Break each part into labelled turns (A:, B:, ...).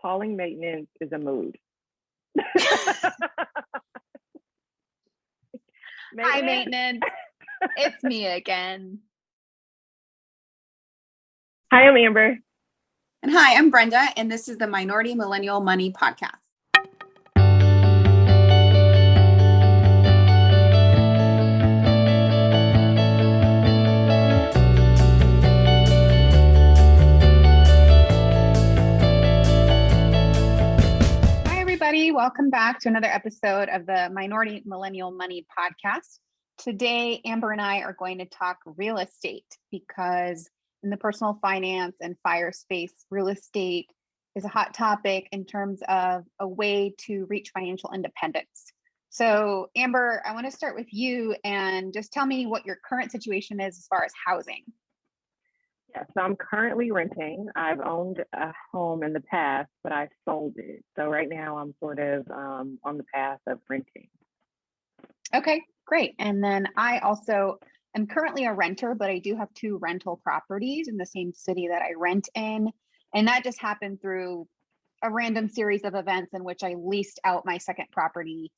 A: calling maintenance is a mood.
B: Hi, maintenance. It's me again.
A: Hi, I'm Amber.
C: And hi, I'm Brenda, and this is the Minority Millennial Money Podcast.
B: Welcome back to another episode of the Minority Millennial Money Podcast. Today, Amber and I are going to talk real estate because in the personal finance and fire space, real estate is a hot topic in terms of a way to reach financial independence. So, Amber, I want to start with you and just tell me what your current situation is as far as housing.
A: Yeah, so I'm currently renting. I've owned a home in the past, but I sold it. So right now I'm sort of on the path of renting.
B: Okay, great. And then I also am currently a renter, but I do have 2 rental properties in the same city that I rent in. And that just happened through a random series of events in which I leased out my second property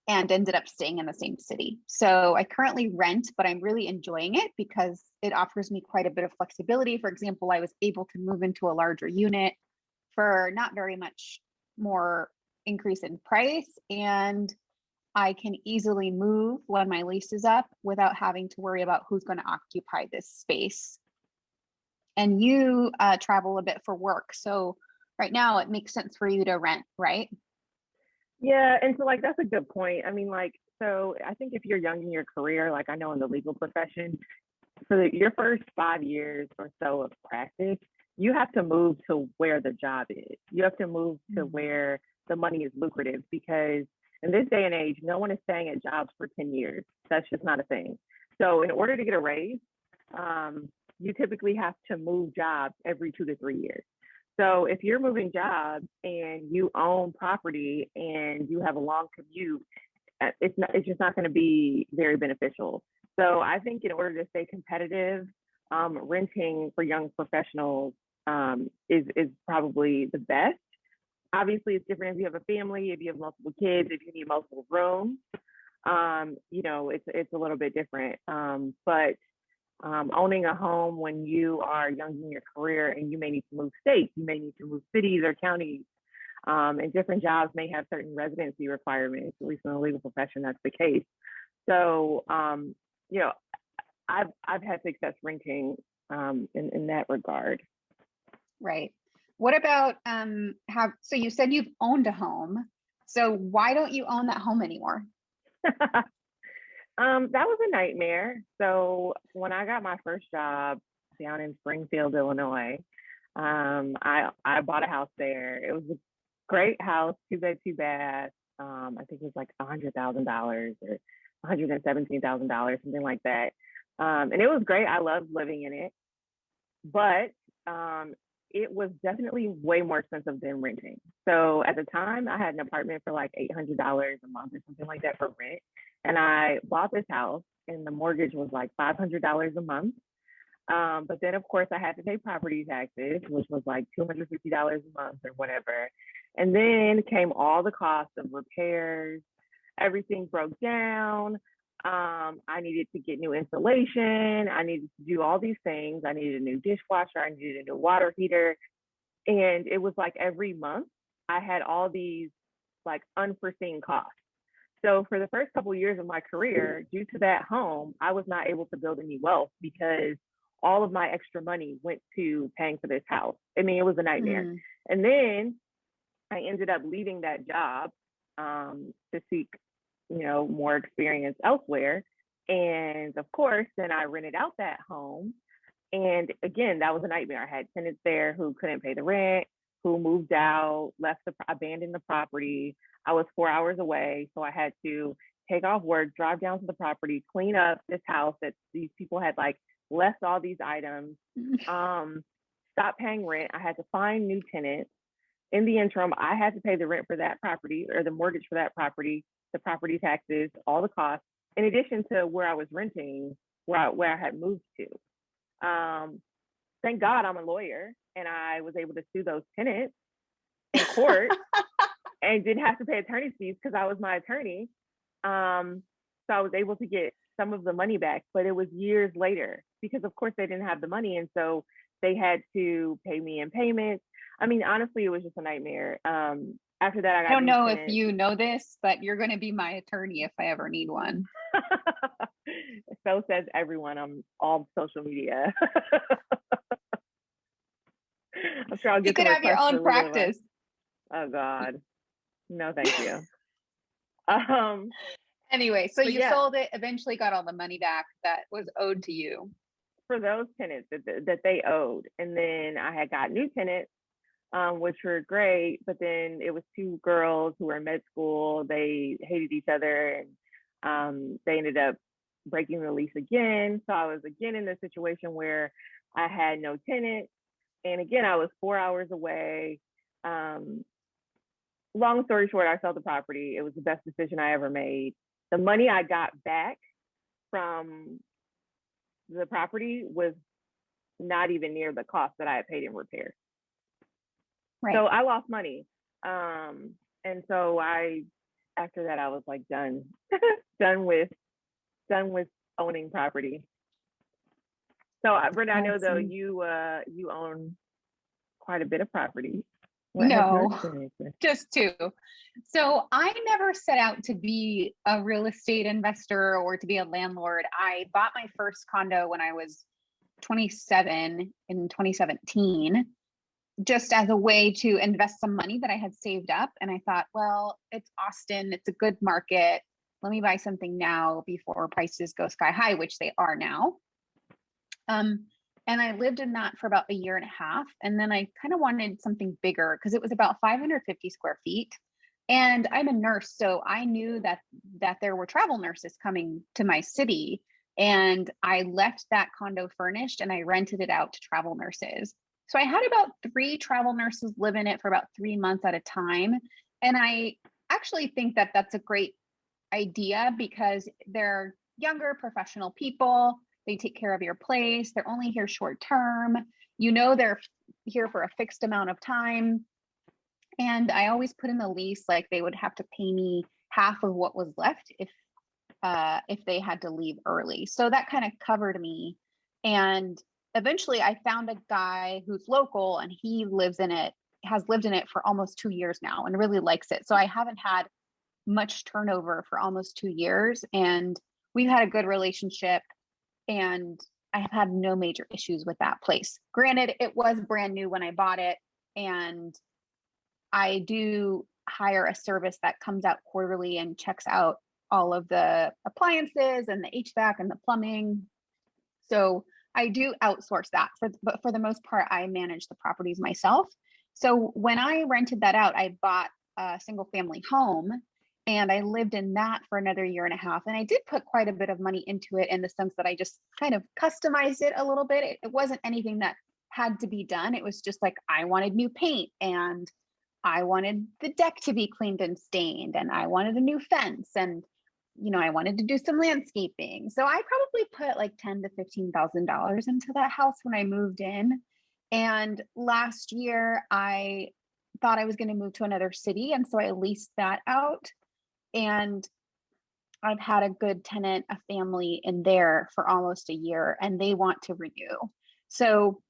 B: and ended up staying in the same city. So I currently rent, but I'm really enjoying it because it offers me quite a bit of flexibility. For example, I was able to move into a larger unit for not very much more increase in price, and I can easily move when my lease is up without having to worry about who's going to occupy this space. And you travel a bit for work. So right now it makes sense for you to rent, right?
A: Yeah, and so that's a good point. I mean, so I think if you're young in your career, I know in the legal profession, for your first 5 years or so of practice, you have to move to where the job is. You have to move to where the money is lucrative, because in this day and age, no one is staying at jobs for 10 years. That's just not a thing. So in order to get a raise, you typically have to move jobs every 2 to 3 years. So if you're moving jobs and you own property and you have a long commute, it's just not going to be very beneficial. So I think in order to stay competitive, renting for young professionals is probably the best. Obviously, it's different if you have a family, if you have multiple kids, if you need multiple rooms. It's a little bit different. But owning a home when you are young in your career and you may need to move states, you may need to move cities or counties, and different jobs may have certain residency requirements. At least in the legal profession, that's the case. So, I've had success renting in that regard.
B: Right. What about so you said you've owned a home. So why don't you own that home anymore?
A: That was a nightmare. So when I got my first job down in Springfield, Illinois, I bought a house there. It was a great house, 2 bed, 2 bath. I think it was $100,000 or $117,000, something like that. And it was great. I loved living in it, but it was definitely way more expensive than renting. So at the time, I had an apartment for $800 a month or something like that for rent. And I bought this house and the mortgage was $500 a month. But then, of course, I had to pay property taxes, which was $250 a month or whatever. And then came all the costs of repairs. Everything broke down. I needed to get new insulation. I needed to do all these things. I needed a new dishwasher. I needed a new water heater. And it was every month I had all these unforeseen costs. So for the first couple of years of my career, due to that home, I was not able to build any wealth because all of my extra money went to paying for this house. I mean, it was a nightmare. And then I ended up leaving that job to seek, more experience elsewhere. And of course, then I rented out that home. And again, that was a nightmare. I had tenants there who couldn't pay the rent, who moved out, abandoned the property. I was 4 hours away, so I had to take off work, drive down to the property, clean up this house that these people had left all these items, stop paying rent. I had to find new tenants. In the interim, I had to pay the rent for that property or the mortgage for that property, the property taxes, all the costs, in addition to where I was renting, where I had moved to. Thank God I'm a lawyer and I was able to sue those tenants. in court and didn't have to pay attorney's fees because I was my attorney. So I was able to get some of the money back, but it was years later because of course they didn't have the money. And so they had to pay me in payments. I mean, honestly, it was just a nightmare. After that, I got
B: I don't know if
A: tenants.
B: you know this, but you're going to be my attorney if I ever need one.
A: So says everyone on all social media. I'm sure I'll get
B: You could have your own practice.
A: Oh God, no, thank you.
B: Anyway, so you
A: yeah,
B: sold it, eventually got all the money back that was owed to you.
A: For those tenants that they owed, and then I had got new tenants, which were great. But then it was two girls who were in med school. They hated each other, and they ended up breaking the lease again. So I was again in the situation where I had no tenant, and again I was 4 hours away. Long story short, I sold the property. It was the best decision I ever made. The money I got back from the property was not even near the cost that I had paid in repairs.
B: Right.
A: So I lost money. And so after that, I was like done, done with owning property. So Brenda, I know though you own quite a bit of property.
B: No, just two. So I never set out to be a real estate investor or to be a landlord. I bought my first condo when I was 27 in 2017, just as a way to invest some money that I had saved up. And I thought, well, it's Austin, it's a good market. Let me buy something now before prices go sky high, which they are now. And I lived in that for about a year and a half. And then I kind of wanted something bigger because it was about 550 square feet. And I'm a nurse, so I knew that there were travel nurses coming to my city. And I left that condo furnished and I rented it out to travel nurses. So I had about 3 travel nurses live in it for about 3 months at a time. And I actually think that that's a great idea because they're younger professional people. They take care of your place. They're only here short term. They're here for a fixed amount of time. And I always put in the lease, like they would have to pay me half of what was left if they had to leave early. So that kind of covered me. And eventually I found a guy who's local and he has lived in it for almost 2 years now and really likes it. So I haven't had much turnover for almost 2 years. And we've had a good relationship. And I have had no major issues with that place. Granted, it was brand new when I bought it, and I do hire a service that comes out quarterly and checks out all of the appliances and the HVAC and the plumbing. So I do outsource that, but for the most part, I manage the properties myself. So when I rented that out, I bought a single family home. And I lived in that for another year and a half. And I did put quite a bit of money into it in the sense that I just kind of customized it a little bit. It wasn't anything that had to be done. It was just like, I wanted new paint and I wanted the deck to be cleaned and stained and I wanted a new fence and, I wanted to do some landscaping. So I probably put like $10,000 to $15,000 into that house when I moved in. And last year I thought I was going to move to another city. And so I leased that out. And I've had a good tenant, a family in there for almost a year, and they want to renew. So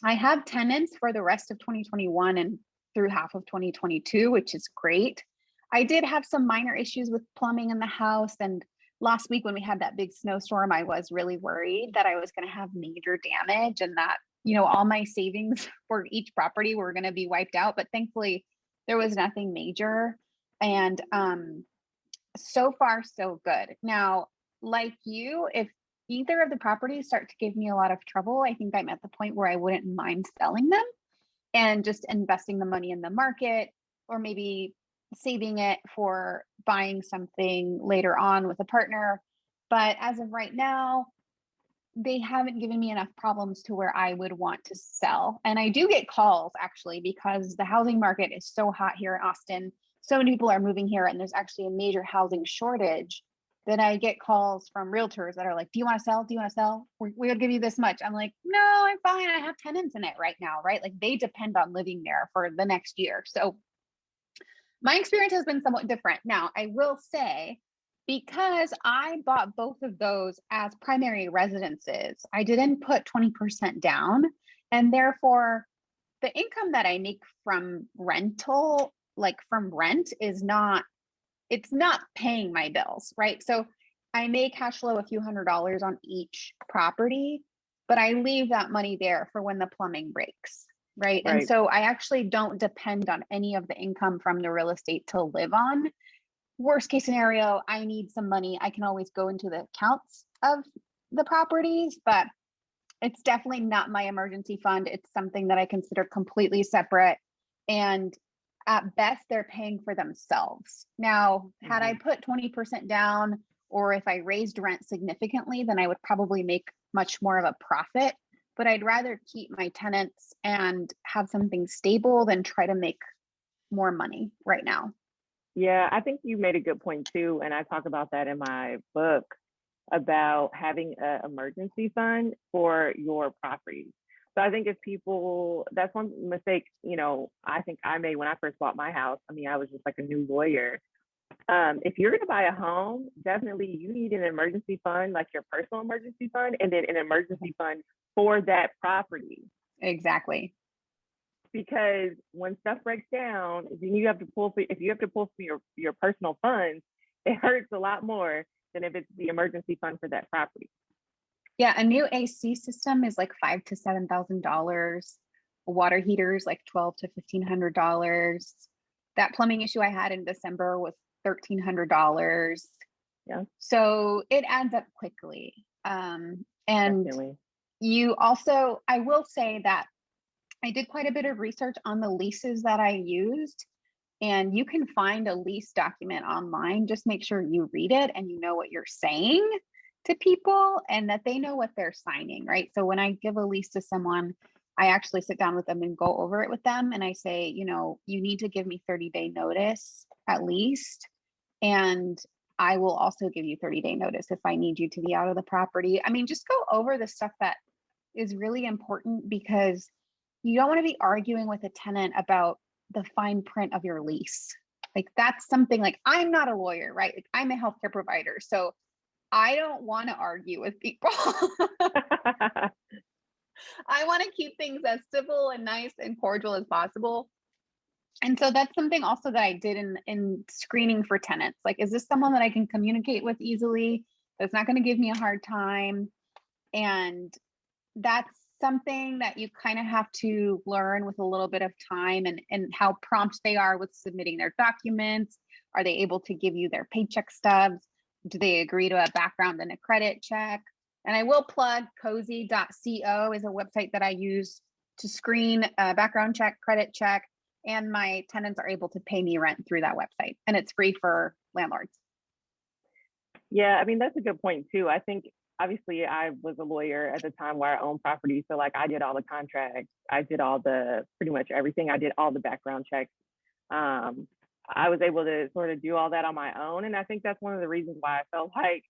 B: I have tenants for the rest of 2021 and through half of 2022, which is great. I did have some minor issues with plumbing in the house. And last week when we had that big snowstorm, I was really worried that I was going to have major damage and that, all my savings for each property were going to be wiped out. But thankfully, there was nothing major. And so far, so good. Now, like you, if either of the properties start to give me a lot of trouble, I think I'm at the point where I wouldn't mind selling them and just investing the money in the market, or maybe saving it for buying something later on with a partner. But as of right now, they haven't given me enough problems to where I would want to sell. And I do get calls actually because the housing market is so hot here in Austin. So many people are moving here and there's actually a major housing shortage. then I get calls from realtors that are like, do you want to sell? Do you want to sell? We'll give you this much. I'm like, no, I'm fine. I have tenants in it right now, right? Like they depend on living there for the next year. So my experience has been somewhat different. Now, I will say, because I bought both of those as primary residences, I didn't put 20% down. And therefore, the income that I make from rental, like from rent, it's not paying my bills, right? So I may cash flow a few $100s on each property, but I leave that money there for when the plumbing breaks, right? And
A: Right.
B: so I actually don't depend on any of the income from the real estate to live on. Worst case scenario, I need some money. I can always go into the accounts of the properties, but it's definitely not my emergency fund. It's something that I consider completely separate. And at best, they're paying for themselves. Now, had I put 20% down, or if I raised rent significantly, then I would probably make much more of a profit. But I'd rather keep my tenants and have something stable than try to make more money right now.
A: Yeah, I think you made a good point too. And I talk about that in my book about having an emergency fund for your property. So I think if people, that's one mistake, I think I made when I first bought my house. I mean, I was just like a new lawyer. If you're going to buy a home, definitely you need an emergency fund, like your personal emergency fund, and then an emergency fund for that property.
B: Exactly.
A: Because when stuff breaks down, then you have to pull from your personal funds, it hurts a lot more than if it's the emergency fund for that property.
B: Yeah, a new AC system is like $5,000 to $7,000. Water heaters like $1,200 to $1,500. That plumbing issue I had in December was $1,300.
A: Yeah.
B: So it adds up quickly. And
A: Definitely.
B: you also, I will say that I did quite a bit of research on the leases that I used. And you can find a lease document online. Just make sure you read it and you know what you're saying to people and that they know what they're signing, right? So when I give a lease to someone, I actually sit down with them and go over it with them. And I say, you need to give me 30-day notice at least. And I will also give you 30-day notice if I need you to be out of the property. I mean, just go over the stuff that is really important because you don't want to be arguing with a tenant about the fine print of your lease. Like that's something like I'm not a lawyer, right? Like I'm a healthcare provider. So I don't want to argue with people. I want to keep things as civil and nice and cordial as possible. And so that's something also that I did in screening for tenants. Like, is this someone that I can communicate with easily? That's not going to give me a hard time. And that's something that you kind of have to learn with a little bit of time and how prompt they are with submitting their documents. Are they able to give you their paycheck stubs? Do they agree to a background and a credit check? And I will plug cozy.co is a website that I use to screen a background check, credit check, and my tenants are able to pay me rent through that website. And it's free for landlords.
A: Yeah, I mean, that's a good point too. I think obviously I was a lawyer at the time where I owned property. So like I did all the contracts, I did all the pretty much everything. I did all the background checks. I was able to sort of do all that on my own. And I think that's one of the reasons why I felt like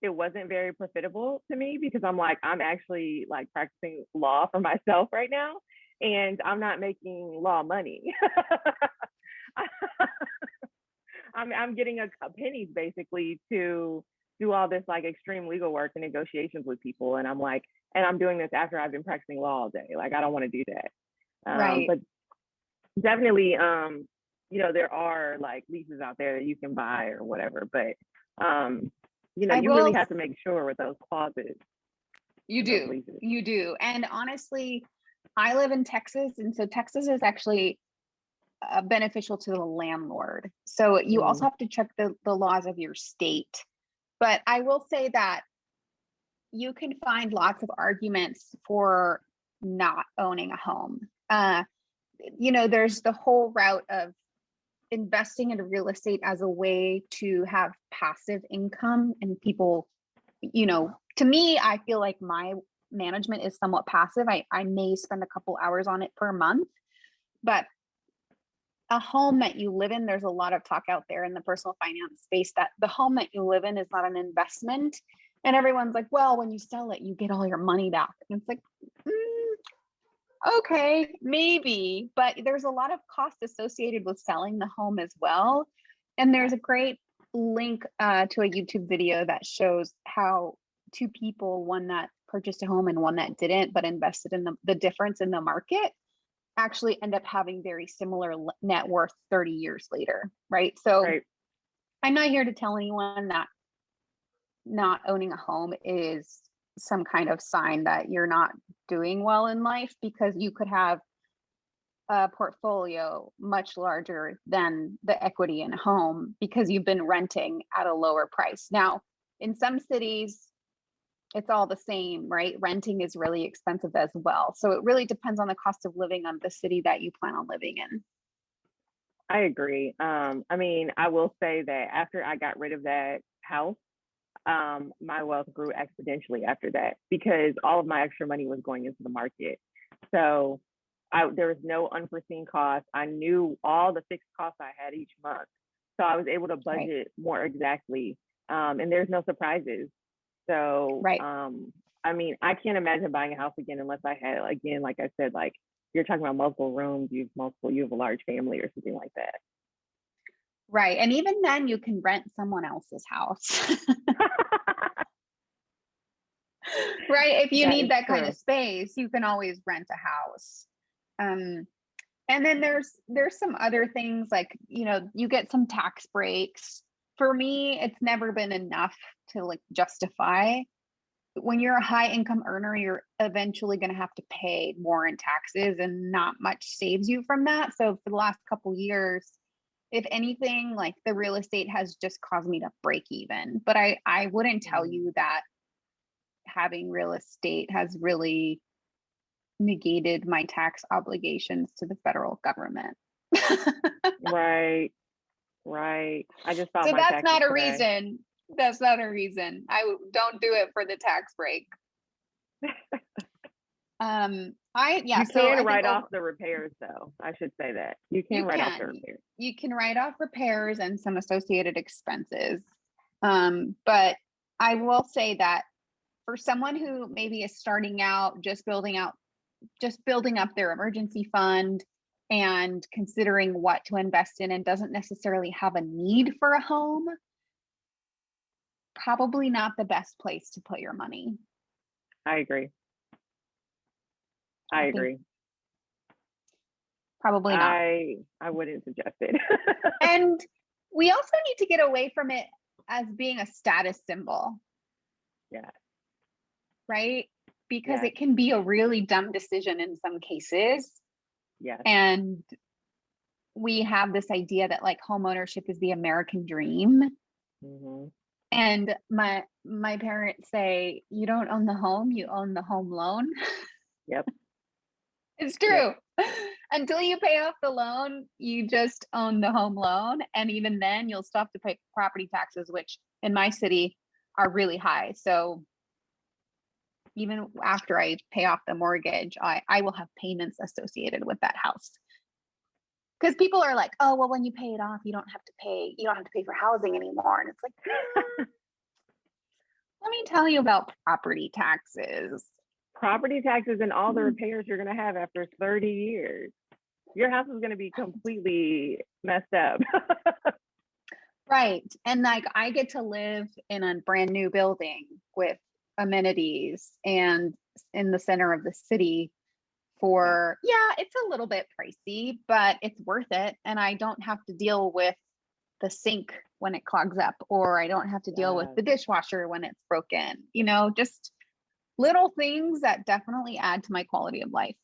A: it wasn't very profitable to me because I'm like, I'm actually like practicing law for myself right now. And I'm not making law money. I'm getting a pennies basically to do all this like extreme legal work and negotiations with people. And I'm like, and I'm doing this after I've been practicing law all day. Like, I don't want to do that.
B: Right.
A: But definitely, there are like leases out there that you can buy or whatever. But, you really have to make sure with those clauses.
B: You do. And honestly, I live in Texas. And so Texas is actually beneficial to the landlord. So you also have to check the laws of your state. But I will say that you can find lots of arguments for not owning a home. There's the whole route of investing in real estate as a way to have passive income. And people, to me, I feel like my management is somewhat passive. I may spend a couple hours on it per month, but a home that you live in, there's a lot of talk out there in the personal finance space that the home that you live in is not an investment. And everyone's like, well, when you sell it, you get all your money back. And it's like, okay, maybe, but there's a lot of cost associated with selling the home as well. And there's a great link to a YouTube video that shows how two people, one that purchased a home and one that didn't, but invested in the difference in the market, actually end up having very similar net worth 30 years later, right? So I'm not here to tell anyone that not owning a home is some kind of sign that you're not doing well in life, because you could have a portfolio much larger than the equity in a home because you've been renting at a lower price. Now, in some cities, it's all the same, right? Renting is really expensive as well. So it really depends on the cost of living on the city that you plan on living in.
A: I agree. I mean, I will say that after I got rid of that house, my wealth grew exponentially after that, because all of my extra money was going into the market. So there was no unforeseen costs. I knew all the fixed costs I had each month. So I was able to budget more exactly. And there's no surprises. So, I mean, I can't imagine buying a house again unless I had, again, like I said, like you're talking about multiple rooms, you have a large family or something like that.
B: Right. And even then you can rent someone else's house. Right. If you need that kind of space, you can always rent a house. And then there's some other things like, you know, you get some tax breaks. For me, it's never been enough to like justify. When you're a high income earner, you're eventually going to have to pay more in taxes, and not much saves you from that. So for the last couple years, if anything, like the real estate has just caused me to break even. But I wouldn't tell you that having real estate has really negated my tax obligations to the federal government.
A: Right. I just thought
B: so that's not a reason. That's not a reason. I don't do it for the tax break.
A: You can write off the repairs, though. I should say that you can write off the repairs.
B: You can write off repairs and some associated expenses. But I will say that for someone who maybe is starting out, just building up their emergency fund and considering what to invest in, and doesn't necessarily have a need for a home, probably not the best place to put your money.
A: I agree. Probably not. I wouldn't suggest it.
B: And we also need to get away from it as being a status symbol.
A: Yeah.
B: Right? Because it can be a really dumb decision in some cases.
A: Yeah.
B: And we have this idea that like home ownership is the American dream.
A: Mm-hmm.
B: And my parents say, you don't own the home, you own the home loan.
A: Yep.
B: It's true. Yep. Until you pay off the loan, you just own the home loan. And even then you'll still have to pay property taxes, which in my city are really high. So even after I pay off the mortgage, I will have payments associated with that house. Because people are like, oh, well, when you pay it off, you don't have to pay for housing anymore. And it's like, let me tell you about property taxes.
A: Property taxes and all the repairs you're going to have after 30 years. Your house is going to be completely messed up.
B: Right. And like I get to live in a brand new building with amenities and in the center of the city for, it's a little bit pricey, but it's worth it. And I don't have to deal with the sink when it clogs up, or I don't have to deal with the dishwasher when it's broken, you know, just little things that definitely add to my quality of life.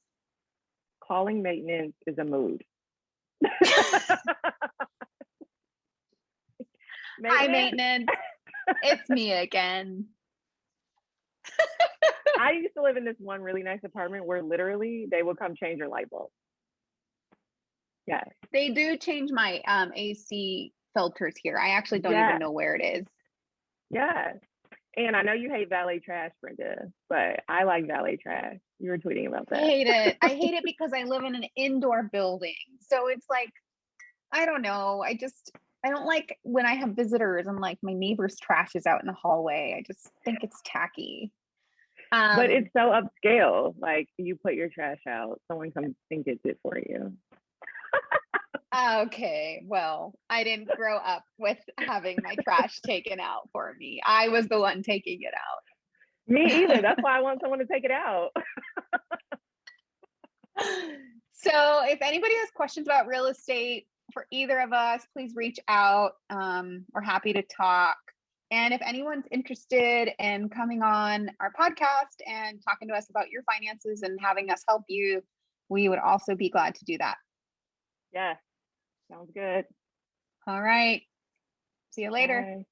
A: Calling maintenance is a mood.
B: Hi, maintenance. It's me again.
A: I used to live in this one really nice apartment where literally they would come change your light bulb. Yeah.
B: They do change my AC filters here. I actually don't even know where it is.
A: Yeah. And I know you hate valet trash, Brenda, but I like valet trash. You were tweeting about that.
B: I hate it. I hate it because I live in an indoor building. So it's like I don't know. I don't like when I have visitors and like my neighbor's trash is out in the hallway. I just think it's tacky.
A: But it's so upscale. Like you put your trash out, someone comes and gets it for you.
B: Okay, well, I didn't grow up with having my trash taken out for me. I was the one taking it out.
A: Me either. That's why I want someone to take it out.
B: So if anybody has questions about real estate for either of us, please reach out. We're happy to talk. And if anyone's interested in coming on our podcast and talking to us about your finances and having us help you, we would also be glad to do that.
A: Yeah, sounds good.
B: All right. See you later.
A: Bye.